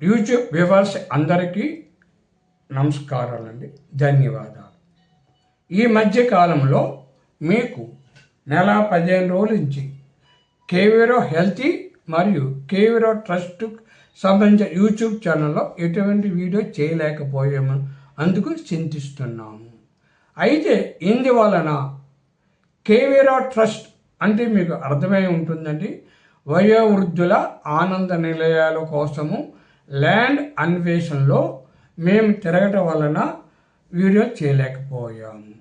YouTube viewers అందరికీ నమస్కారాలండి, ధన్యవాదాలు. ఈ మధ్య కాలంలో మీకు నెల 15 రోజుల నుంచి కేవీరో హెల్తీ మరియు కేవీరో ట్రస్ట్ సంబంధించిన యూట్యూబ్ ఛానల్లో ఎటువంటి వీడియో చేయలేకపోయాము, అందుకు చింతిస్తున్నాము. అయితే ఇందువలన కేవీరో ట్రస్ట్ అంటే మీకు అర్థమై ఉంటుందండి. వయోవృద్ధుల ఆనంద నిలయాల కోసము ల్యాండ్ అన్వేషణలో మేము తిరగటం వలన వీడియో చేయలేకపోయాము.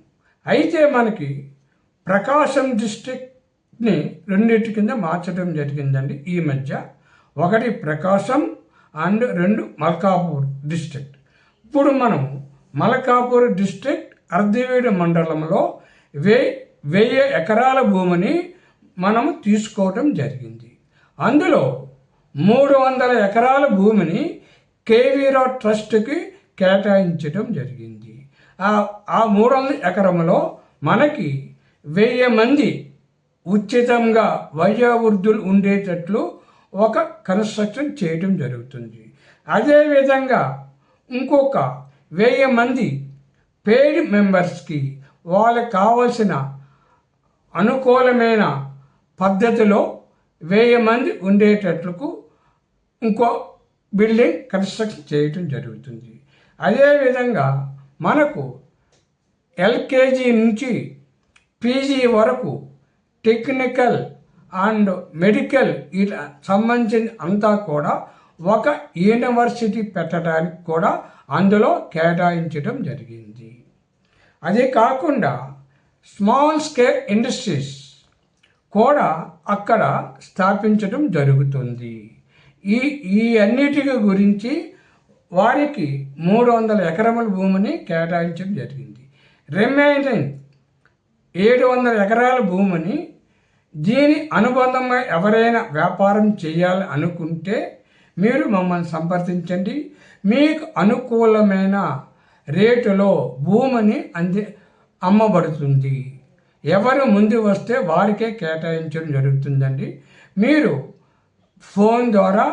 అయితే మనకి ప్రకాశం డిస్ట్రిక్ట్ని రెండింటి కింద మార్చడం జరిగిందండి ఈ మధ్య. ఒకటి ప్రకాశం అండ్ 2 మల్కాపూర్ డిస్ట్రిక్ట్. ఇప్పుడు మనం మల్కాపూర్ డిస్ట్రిక్ట్ అర్ధవీడు మండలంలో 1000 ఎకరాల భూమిని మనము తీసుకోవటం జరిగింది. అందులో 300 ఎకరాల భూమిని కేవీరో ట్రస్ట్కి కేటాయించడం జరిగింది. ఆ 300 ఎకరంలో మనకి 1000 మంది ఉచితంగా వయోవృద్ధులు ఉండేటట్లు ఒక కన్స్ట్రక్షన్ చేయడం జరుగుతుంది. అదేవిధంగా ఇంకొక 1000 మంది పెయిడ్ మెంబర్స్కి వాళ్ళకి కావలసిన అనుకూలమైన పద్ధతిలో 1000 మంది ఉండేటట్లకు ఇంకో బిల్డింగ్ కన్స్ట్రక్షన్ చేయటం జరుగుతుంది. అదేవిధంగా మనకు ఎల్కేజీ నుంచి పీజీ వరకు టెక్నికల్ అండ్ మెడికల్ ఇలా సంబంధించిన అంతా కూడా ఒక యూనివర్సిటీ పెట్టడానికి కూడా అందులో కేటాయించడం జరిగింది. అదే కాకుండా స్మాల్ స్కేల్ ఇండస్ట్రీస్ కూడా అక్కడ స్థాపించడం జరుగుతుంది. ఈ అన్నిటికి గురించి వారికి 300 ఎకరముల భూమిని కేటాయించడం జరిగింది. రిమైనింగ్ 700 ఎకరాల భూమిని దీని అనుబంధంగా ఎవరైనా వ్యాపారం చేయాలి అనుకుంటే మీరు మమ్మల్ని సంప్రదించండి. మీకు అనుకూలమైన రేటులో భూమిని అమ్మబడుతుంది. ఎవరు ముందు వస్తే వారికే కేటాయించడం జరుగుతుందండి. మీరు ఫోన్ ద్వారా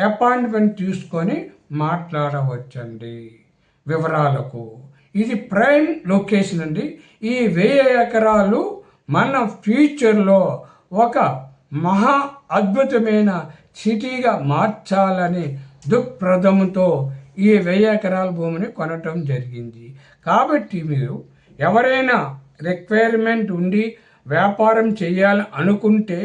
అపాయింట్మెంట్ తీసుకొని మాట్లాడవచ్చండి వివరాలకు. ఇది ప్రైమ్ లొకేషన్ అండి. ఈ 1000 ఎకరాలు మన ఫ్యూచర్లో ఒక మహా అద్భుతమైన సిటీగా మార్చాలని దృక్పథంతో ఈ 1000 ఎకరాల భూమిని కొనటం జరిగింది. కాబట్టి మీరు ఎవరైనా రిక్వైర్మెంట్ ఉండి వ్యాపారం చేయాలి అనుకుంటే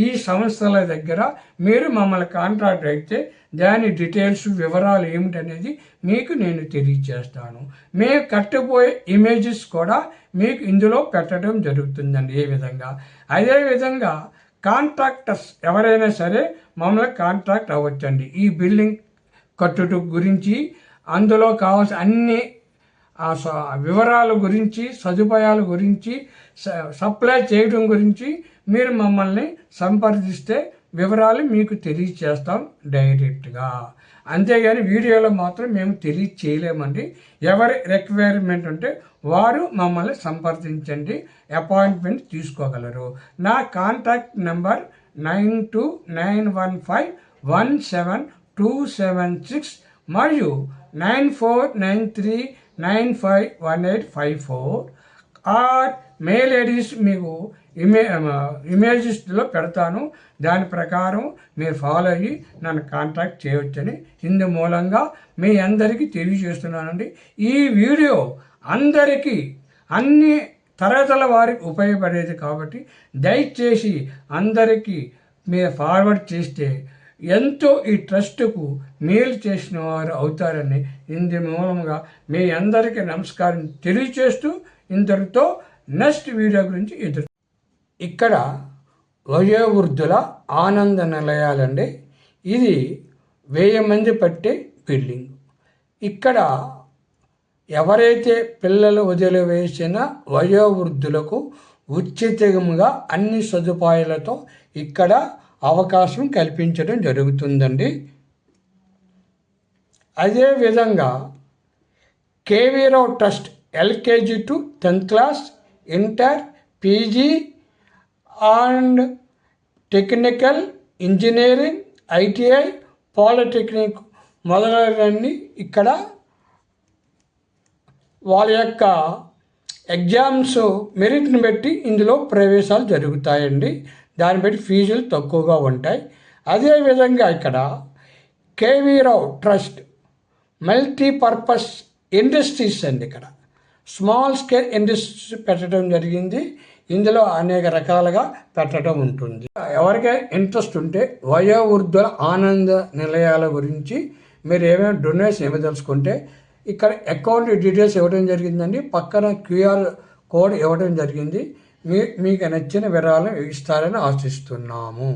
ఈ సంస్థల దగ్గర మీరు మమ్మల్ని కాంటాక్ట్ అయితే దాని డీటెయిల్స్ వివరాలు ఏమిటనేది మీకు నేను తెలియజేస్తాను. మేము కట్టబోయే ఇమేజెస్ కూడా మీకు ఇందులో పెట్టడం జరుగుతుందండి. ఏ విధంగా అదేవిధంగా కాంట్రాక్టర్స్ ఎవరైనా సరే మమ్మల్ని కాంట్రాక్ట్ అవ్వచ్చండి. ఈ బిల్డింగ్ కట్టుట గురించి అందులో కావాల్సిన అన్ని వివరాల గురించి సదుపాయాల గురించి సప్లై చేయడం గురించి మీరు మమ్మల్ని సంప్రదిస్తే వివరాలు మీకు తెలియచేస్తాం డైరెక్ట్గా. అంతేగాని వీడియోలో మాత్రం మేము తెలియచేయలేమండి. ఎవరి రిక్వైర్మెంట్ ఉంటే వారు మమ్మల్ని సంప్రదించండి, అపాయింట్మెంట్ తీసుకోగలరు. నా కాంటాక్ట్ నెంబర్ 9291517276 మరియు 9493951854 ఆర్ మెయిల్ ఐడీస్ మీకు ఇమేజెస్లో పెడతాను. దాని ప్రకారం మీరు ఫాలో అయ్యి నన్ను కాంటాక్ట్ చేయవచ్చని ఇందు మూలంగా మీ అందరికీ తెలియజేస్తున్నానండి. ఈ వీడియో అందరికీ అన్ని తరగతుల వారికి ఉపయోగపడేది కాబట్టి దయచేసి అందరికీ మీరు ఫార్వర్డ్ చేస్తే ఎంతో ఈ ట్రస్టుకు మేలు చేసిన వారు అవుతారని ఇందు మూలంగా మీ అందరికీ నమస్కారం తెలియచేస్తూ ఇంతటితో నెక్స్ట్ వీడియో గురించి ఇక్కడ వయోవృద్ధుల ఆనంద నిలయాలండి. ఇది 1000 మంది పట్టే బిల్డింగ్. ఇక్కడ ఎవరైతే పిల్లలు వదిలివేసిన వయోవృద్ధులకు ఉచితంగా అన్ని సదుపాయాలతో ఇక్కడ అవకాశం కల్పించడం జరుగుతుందండి. అదేవిధంగా కేవీరో trust LKG to 10th class, inter, PG and technical, engineering, ITI, polytechnic మొదలైనవన్నీ ఇక్కడ వాళ్ళ యొక్క ఎగ్జామ్స్ మెరిట్ని బట్టి ఇందులో ప్రవేశాలు జరుగుతాయండి. దాన్ని బట్టి ఫీజులు తక్కువగా ఉంటాయి. అదేవిధంగా ఇక్కడ కేవీ రావు ట్రస్ట్ మల్టీపర్పస్ ఇండస్ట్రీస్ అండి. ఇక్కడ స్మాల్ స్కేల్ ఇండస్ట్రీస్ పెట్టడం జరిగింది. ఇందులో అనేక రకాలుగా పెట్టడం ఉంటుంది. ఎవరికైనా ఇంట్రెస్ట్ ఉంటే వయోవృద్ధుల ఆనంద నిలయాల గురించి మీరు ఏమైనా డొనేషన్ ఇవ్వదలుచుకుంటే ఇక్కడ అకౌంట్ డీటెయిల్స్ ఇవ్వడం జరిగిందండి. పక్కన క్యూఆర్ కోడ్ ఇవ్వడం జరిగింది. మీకు నచ్చిన వివరాలను ఇస్తారని ఆశిస్తున్నాము.